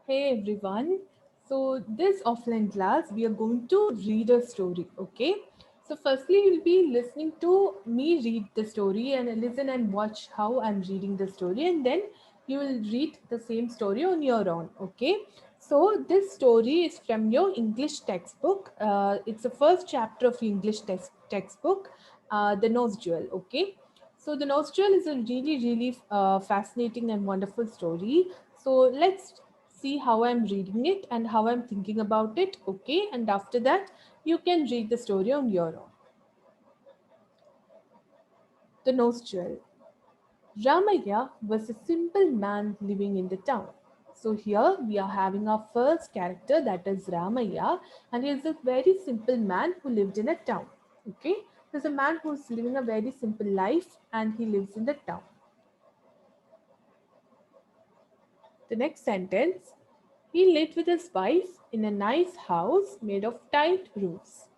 Hey everyone. So this offline class we are going to read a story, okay? So firstly you'll be listening to me read the story and listen and watch how I'm reading the story, and then you will read the same story on your own, okay? So this story is from your English textbook. It's the first chapter of English textbook, The Nose Jewel, okay? So the Nose Jewel is a really fascinating and wonderful story. So let's see how I'm reading it and how I'm thinking about it, okay? And after that, you can read the story on your own. The Nose Jewel. Ramaya was a simple man living in the town. So here we are having our first character, that is Ramaya, and he is a very simple man who lived in a town. Okay, there's a man who's living a very simple life and he lives in the town. The next sentence, he lived with his wife in a nice house made of tiled roofs.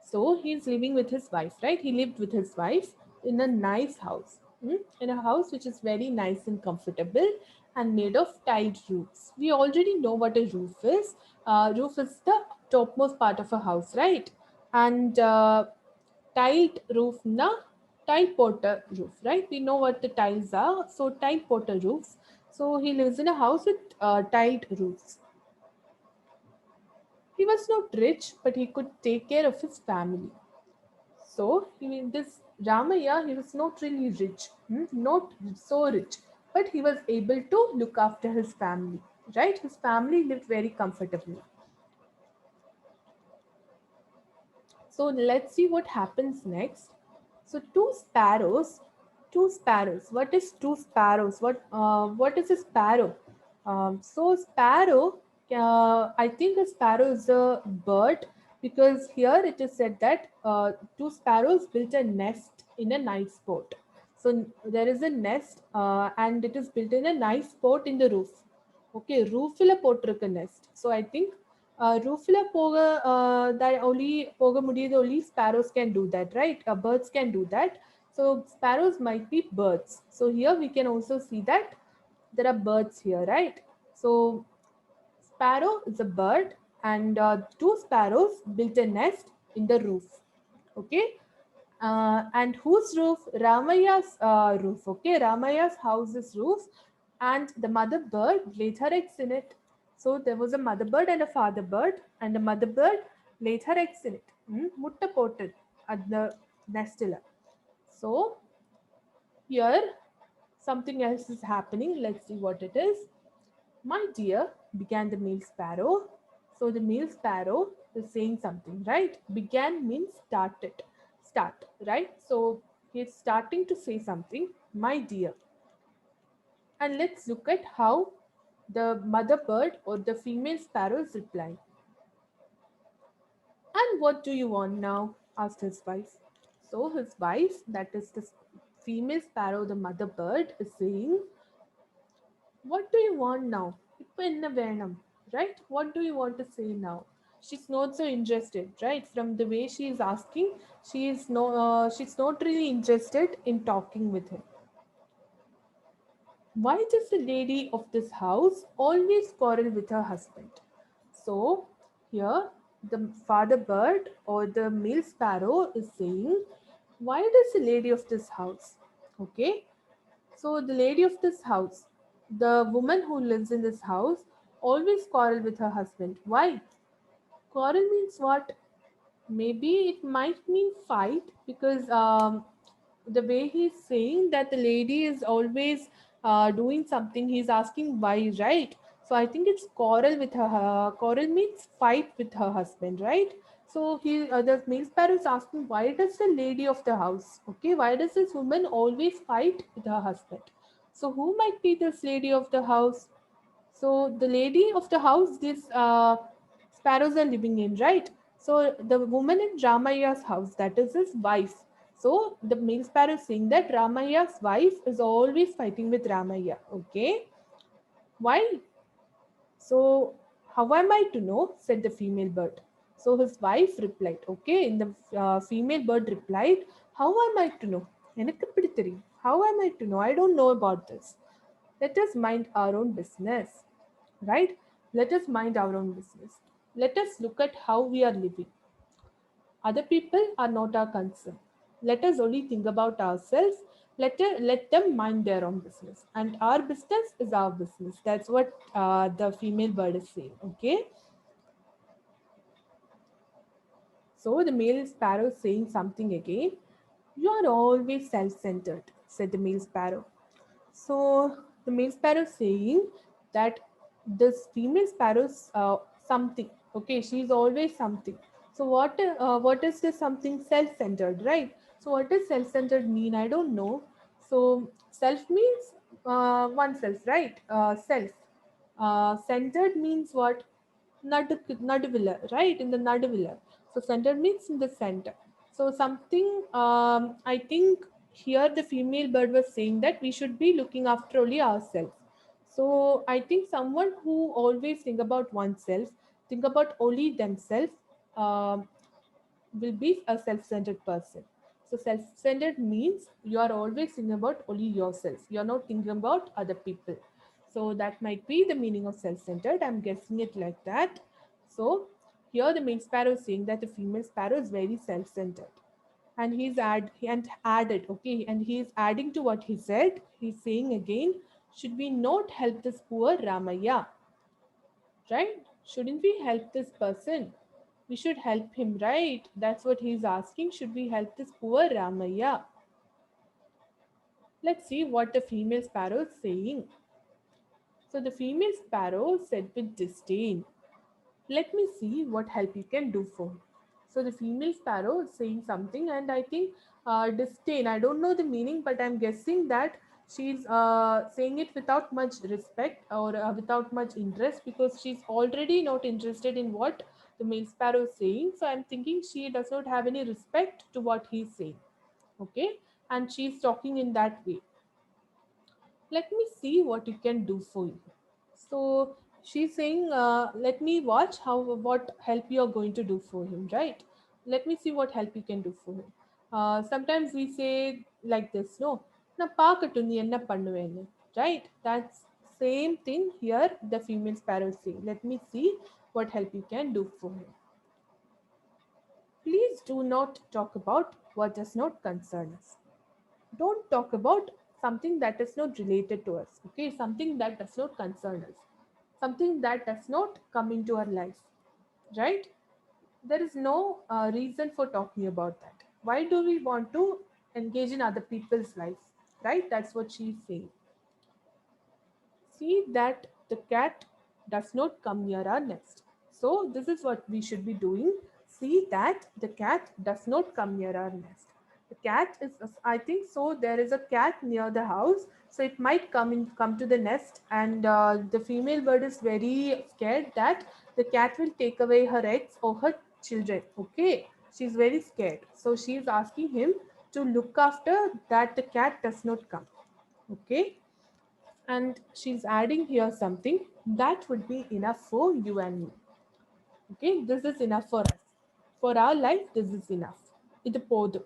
So he's living with his wife, right? He lived with his wife in a nice house, in a house which is very nice and comfortable and made of tiled roofs. We already know what a roof is. Roof is the topmost part of a house, right? And tiled roof na tile porter roof, right? We know what the tiles are. So tile porter roofs. So he lives in a house with tiled roofs. He was not rich, but he could take care of his family. So this Ramaya, he was not really rich, not so rich, but he was able to look after his family. Right, his family lived very comfortably. So let's see what happens next. So two sparrows. What is two sparrows? What is a sparrow? So sparrow, I think a sparrow is a bird because here it is said that two sparrows built a nest in a nice spot. So there is a nest and it is built in a nice spot in the roof. Okay, roofila போட்டிருக்கு nest. So I think roofல போக that only போக முடியுது, only sparrows can do that, right? Birds can do that. So sparrows might be birds. So here we can also see that there are birds here, right? So sparrow is a bird, and two sparrows built a nest in the roof. Okay. And whose roof? Ramaya's roof. Okay, Ramaya's house's roof, and the mother bird laid her eggs in it. So there was a mother bird and a father bird, and the mother bird laid her eggs in it. Mutta potted at the nestilla. So here something else is happening. Let's see what it is. My dear, began the male sparrow. So the male sparrow is saying something, right? Began means started. Start, right? So he's starting to say something, my dear. And let's look at how the mother bird or the female sparrow is replying. And what do you want now? Asked his wife. So his wife, that is the female sparrow, the mother bird, is saying, what do you want now? ഇപ്പൊ എന്നെ വേണം, right? What do you want to say now? She's not so interested, right? From the way she is asking, she's not really interested in talking with him. Why does the lady of this house always quarrel with her husband? So here the father bird or the male sparrow is saying, why does the lady of this house? Okay. So the lady of this house, the woman who lives in this house, always quarrel with her husband. Why? Quarrel means what? Maybe it might mean fight because the way he's saying that the lady is always doing something, he's asking why, right? So I think it's quarrel with her. Quarrel means fight with her husband, right? So the male sparrow is asking, why does the lady of the house, okay, why does this woman always fight with her husband? So who might be this lady of the house? So the lady of the house, these sparrows are living in, right? So the woman in Ramaya's house, that is his wife. So the male sparrow is saying that Ramaya's wife is always fighting with Ramaya. Okay, why? So how am I to know? Said the female bird. So his wife replied. Okay, in the female bird replied, how am I to know? எனக்கு எப்படி தெரியும்? How am I to know? I don't know about this. Let us mind our own business, right? Let us mind our own business. Let us look at how we are living. Other people are not our concern. Let us only think about ourselves. Let them mind their own business. And our business is our business. That's what the female bird is saying. Okay. So the male sparrow is saying something again. You are always self centered, said the male sparrow. So the male sparrow is saying that this female sparrow's something. Okay, she's always something. So what is this something self-centered, right? So what does self-centered mean? I don't know. So self means oneself, right? Self. Centered means what? Naduvilla, right? In the Naduvilla. So center means in the center. So something, I think here the female bird was saying that we should be looking after only ourselves. So I think someone who always think about oneself, think about only themselves, um, will be a self-centered person. So self-centered means you are always thinking about only yourself. You are not thinking about other people. So that might be the meaning of self-centered. I'm guessing it like that. So here the male sparrow is saying that the female sparrow is very self-centered. And added, okay, and he is adding to what he said. He's saying again, should we not help this poor Ramaya? Right? Shouldn't we help this person? We should help him, right? That's what he's asking. Should we help this poor Ramaya? Let's see what the female sparrow is saying. So the female sparrow said with disdain, let me see what help you can do for me. So the female sparrow is saying something, and I think disdain, I don't know the meaning, but I'm guessing that she's saying it without much respect or without much interest, because she's already not interested in what the male sparrow is saying. So I'm thinking she does not have any respect to what he's saying. Okay, and she's talking in that way. Let me see what you can do for you. So she's saying, let me watch how what help you are going to do for him, right? Let me see what help you can do for him. Sometimes we say like this, no, na paakattu nee enna pannuvennu, right? That's same thing here. The female sparrow say, let me see what help you can do for him. Please do not talk about what does not concern us. Don't talk about something that is not related to us, okay? Something that does not concern us, something that does not come into our life, right? There is no reason for talking about that. Why do we want to engage in other people's life, right? That's what she's saying. See that the cat does not come near our nest. So, this is what we should be doing. See that the cat does not come near our nest. The cat is, I think so, there is a cat near the house. So, it might come to the nest, and the female bird is very scared that the cat will take away her eggs or her children. Okay, she's very scared. So, she is asking him to look after that the cat does not come. Okay, and she's adding here something that would be enough for you and me. Okay, this is enough for us. For our life, this is enough. It podu.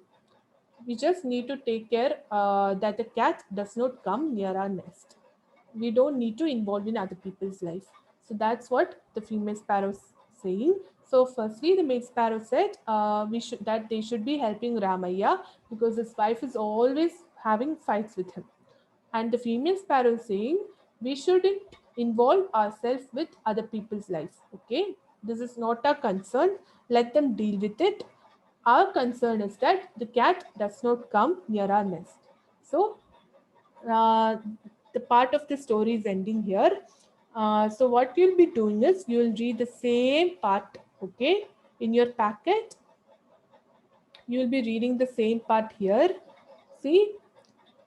We just need to take care that the cat does not come near our nest. We don't need to involve in other people's life. So that's what the female sparrow is saying. So firstly, the male sparrow said we should that they should be helping Ramaya because his wife is always having fights with him. And the female sparrow is saying we shouldn't involve ourselves with other people's life. Okay, this is not our concern. Let them deal with it. Our concern is that the cat does not come near our nest. So uh, the part of the story is ending here. So what you'll be doing is you will read the same part, okay, in your packet. You will be reading the same part here. See,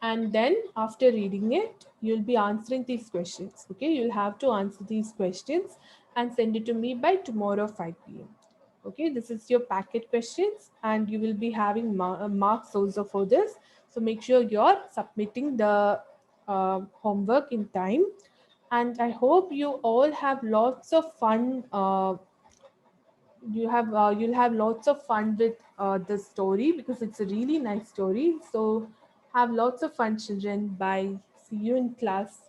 and then after reading it you'll be answering these questions. Okay, you'll have to answer these questions and send it to me by tomorrow 5 p.m. Okay, this is your packet questions and you will be having marks also for this. So make sure you're submitting the homework in time, and I hope you all have lots of fun. You'll have lots of fun with the story because it's a really nice story. So have lots of fun, children. Bye. See you in class.